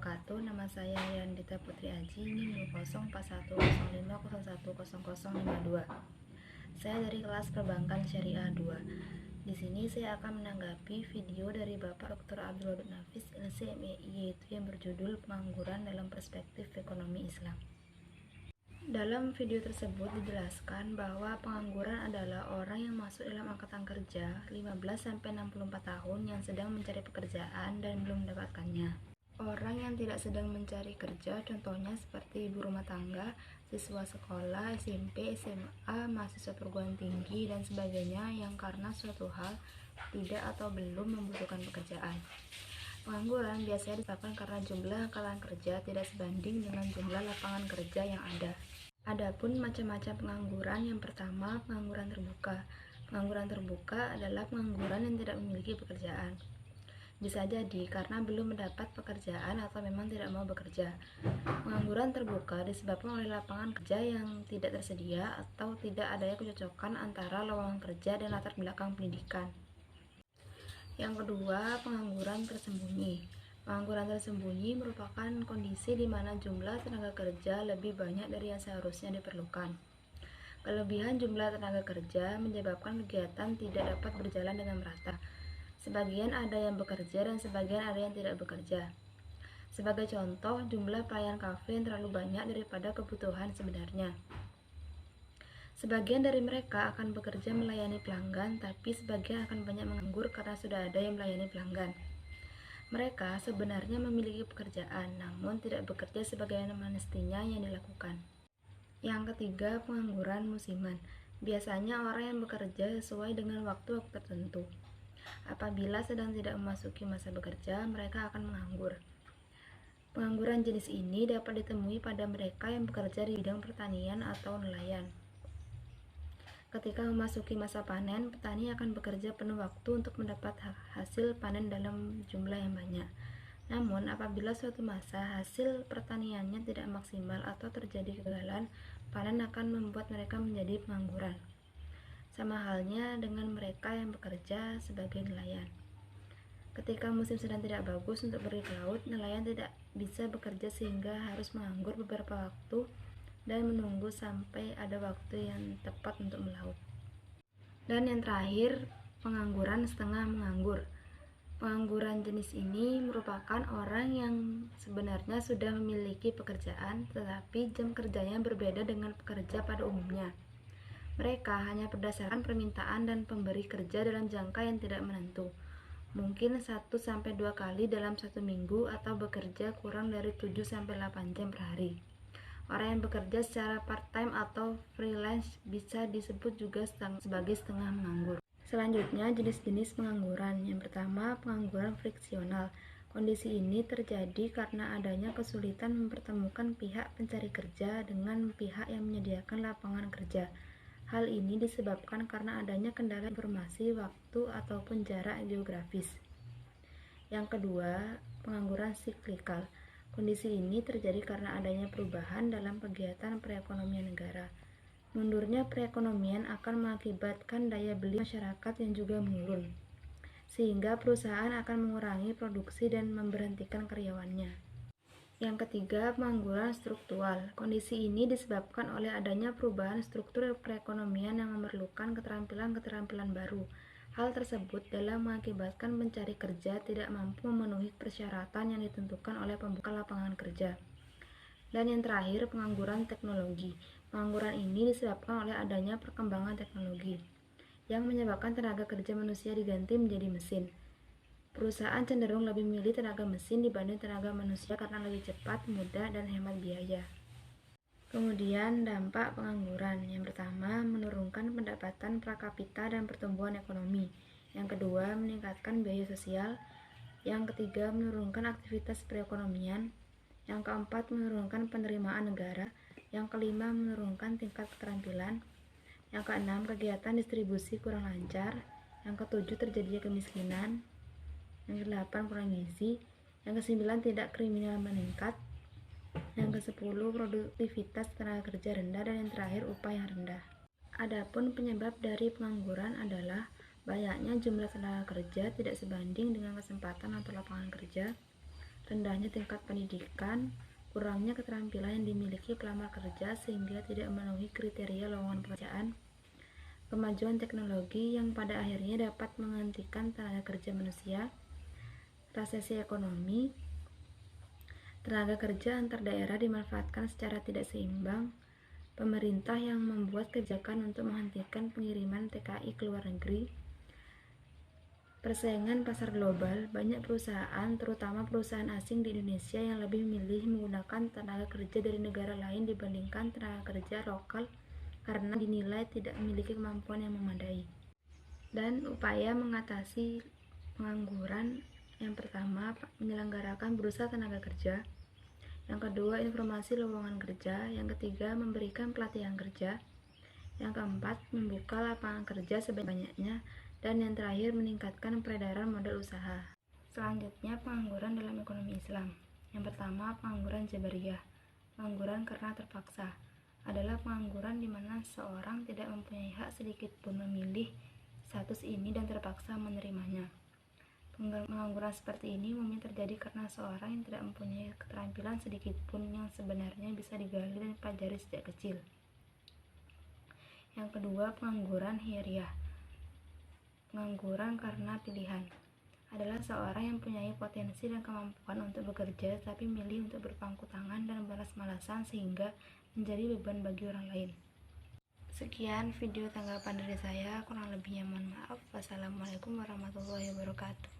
wabarakatuh. Nama saya Yandita Putri Aji, NIM 04105010052. Saya dari kelas Perbankan Syariah 2. Di sini saya akan menanggapi video dari Bapak Dr. Abdul Wadud Nafis, LC/MEI, yaitu yang berjudul Pengangguran dalam Perspektif Ekonomi Islam. Dalam video tersebut dijelaskan bahwa pengangguran adalah orang yang masuk dalam angkatan kerja 15-64 tahun yang sedang mencari pekerjaan dan belum mendapatkannya. Orang yang tidak sedang mencari kerja contohnya seperti ibu rumah tangga, siswa sekolah, SMP, SMA, mahasiswa perguruan tinggi, dan sebagainya yang karena suatu hal tidak atau belum membutuhkan pekerjaan. Pengangguran biasanya disebabkan karena jumlah angkatan kerja tidak sebanding dengan jumlah lapangan kerja yang ada. Adapun macam-macam pengangguran, yang pertama, pengangguran terbuka. Pengangguran terbuka adalah pengangguran yang tidak memiliki pekerjaan. Bisa jadi karena belum mendapat pekerjaan atau memang tidak mau bekerja. Pengangguran terbuka disebabkan oleh lapangan kerja yang tidak tersedia atau tidak adanya kecocokan antara lowongan kerja dan latar belakang pendidikan. Yang kedua, pengangguran tersembunyi. Pengangguran tersembunyi merupakan kondisi di mana jumlah tenaga kerja lebih banyak dari yang seharusnya diperlukan. Kelebihan jumlah tenaga kerja menyebabkan kegiatan tidak dapat berjalan dengan merata. Sebagian ada yang bekerja dan sebagian ada yang tidak bekerja. Sebagai contoh, jumlah pelayan kafe yang terlalu banyak daripada kebutuhan sebenarnya. Sebagian dari mereka akan bekerja melayani pelanggan, tapi sebagian akan banyak menganggur karena sudah ada yang melayani pelanggan. Mereka sebenarnya memiliki pekerjaan, namun tidak bekerja sebagaimana mestinya yang dilakukan. Yang ketiga, pengangguran musiman. Biasanya orang yang bekerja sesuai dengan waktu-waktu tertentu. Apabila sedang tidak memasuki masa bekerja, mereka akan menganggur. Pengangguran jenis ini dapat ditemui pada mereka yang bekerja di bidang pertanian atau nelayan. Ketika memasuki masa panen, petani akan bekerja penuh waktu untuk mendapat hasil panen dalam jumlah yang banyak. Namun, apabila suatu masa hasil pertaniannya tidak maksimal atau terjadi kegagalan, panen akan membuat mereka menjadi pengangguran. Sama halnya dengan mereka yang bekerja sebagai nelayan. Ketika musim sedang tidak bagus untuk pergi ke laut, nelayan tidak bisa bekerja sehingga harus menganggur beberapa waktu dan menunggu sampai ada waktu yang tepat untuk melaut. Dan yang terakhir, pengangguran setengah menganggur. Pengangguran jenis ini merupakan orang yang sebenarnya sudah memiliki pekerjaan, tetapi jam kerjanya berbeda dengan pekerja pada umumnya. Mereka hanya berdasarkan permintaan dan pemberi kerja dalam jangka yang tidak menentu. Mungkin 1-2 kali dalam 1 minggu atau bekerja kurang dari 7-8 jam per hari. Orang yang bekerja secara part-time atau freelance bisa disebut juga sebagai setengah menganggur. Selanjutnya, jenis-jenis pengangguran. Yang pertama, pengangguran friksional. Kondisi ini terjadi karena adanya kesulitan mempertemukan pihak pencari kerja dengan pihak yang menyediakan lapangan kerja. Hal ini disebabkan karena adanya kendala informasi, waktu, ataupun jarak geografis. Yang kedua, pengangguran siklikal. Kondisi ini terjadi karena adanya perubahan dalam kegiatan perekonomian negara. Mundurnya perekonomian akan mengakibatkan daya beli masyarakat yang juga menurun, sehingga perusahaan akan mengurangi produksi dan memberhentikan karyawannya. Yang ketiga, pengangguran struktural. Kondisi ini disebabkan oleh adanya perubahan struktur perekonomian yang memerlukan keterampilan-keterampilan baru. Hal tersebut dalam mengakibatkan pencari kerja tidak mampu memenuhi persyaratan yang ditentukan oleh pembuka lapangan kerja. Dan yang terakhir, pengangguran teknologi. Pengangguran ini disebabkan oleh adanya perkembangan teknologi yang menyebabkan tenaga kerja manusia diganti menjadi mesin. Perusahaan cenderung lebih memilih tenaga mesin dibanding tenaga manusia karena lebih cepat, mudah, dan hemat biaya. Kemudian dampak pengangguran. Yang pertama, menurunkan pendapatan prakapita dan pertumbuhan ekonomi. Yang kedua, meningkatkan biaya sosial. Yang ketiga, menurunkan aktivitas perekonomian. Yang keempat, menurunkan penerimaan negara. Yang kelima, menurunkan tingkat keterampilan. Yang keenam, kegiatan distribusi kurang lancar. Yang ketujuh, terjadinya kemiskinan. Yang kedelapan, kurang gizi. Yang kesembilan, tidak kriminal meningkat. Yang ke-10, produktivitas tenaga kerja rendah. Dan yang terakhir, upah yang rendah. Adapun penyebab dari pengangguran adalah banyaknya jumlah tenaga kerja tidak sebanding dengan kesempatan atau lapangan kerja, rendahnya tingkat pendidikan, kurangnya keterampilan yang dimiliki pelamar kerja sehingga tidak memenuhi kriteria lowongan pekerjaan, kemajuan teknologi yang pada akhirnya dapat menghentikan tenaga kerja manusia, resesi ekonomi, tenaga kerja antar daerah dimanfaatkan secara tidak seimbang, pemerintah yang membuat kebijakan untuk menghentikan pengiriman TKI ke luar negeri, persaingan pasar global. Banyak perusahaan, terutama perusahaan asing di Indonesia, yang lebih memilih menggunakan tenaga kerja dari negara lain dibandingkan tenaga kerja lokal karena dinilai tidak memiliki kemampuan yang memadai. Dan upaya mengatasi pengangguran: yang pertama, menyelenggarakan bursa tenaga kerja. Yang kedua, informasi lowongan kerja. Yang ketiga, memberikan pelatihan kerja. Yang keempat, membuka lapangan kerja sebanyak-banyaknya. Dan yang terakhir, meningkatkan peredaran modal usaha. Selanjutnya, pengangguran dalam ekonomi Islam. Yang pertama, pengangguran jabariyah. Pengangguran karena terpaksa adalah pengangguran di mana seorang tidak mempunyai hak sedikit pun memilih status ini dan terpaksa menerimanya. Pengangguran seperti ini umumnya terjadi karena seorang yang tidak mempunyai keterampilan sedikit pun yang sebenarnya bisa digali dan dipelajari sejak kecil. Yang kedua, pengangguran hiyariyah. Pengangguran karena pilihan adalah seorang yang mempunyai potensi dan kemampuan untuk bekerja tapi milih untuk berpangku tangan dan malas-malasan sehingga menjadi beban bagi orang lain. Sekian video tanggapan dari saya, kurang lebihnya mohon maaf. Wassalamualaikum warahmatullahi wabarakatuh.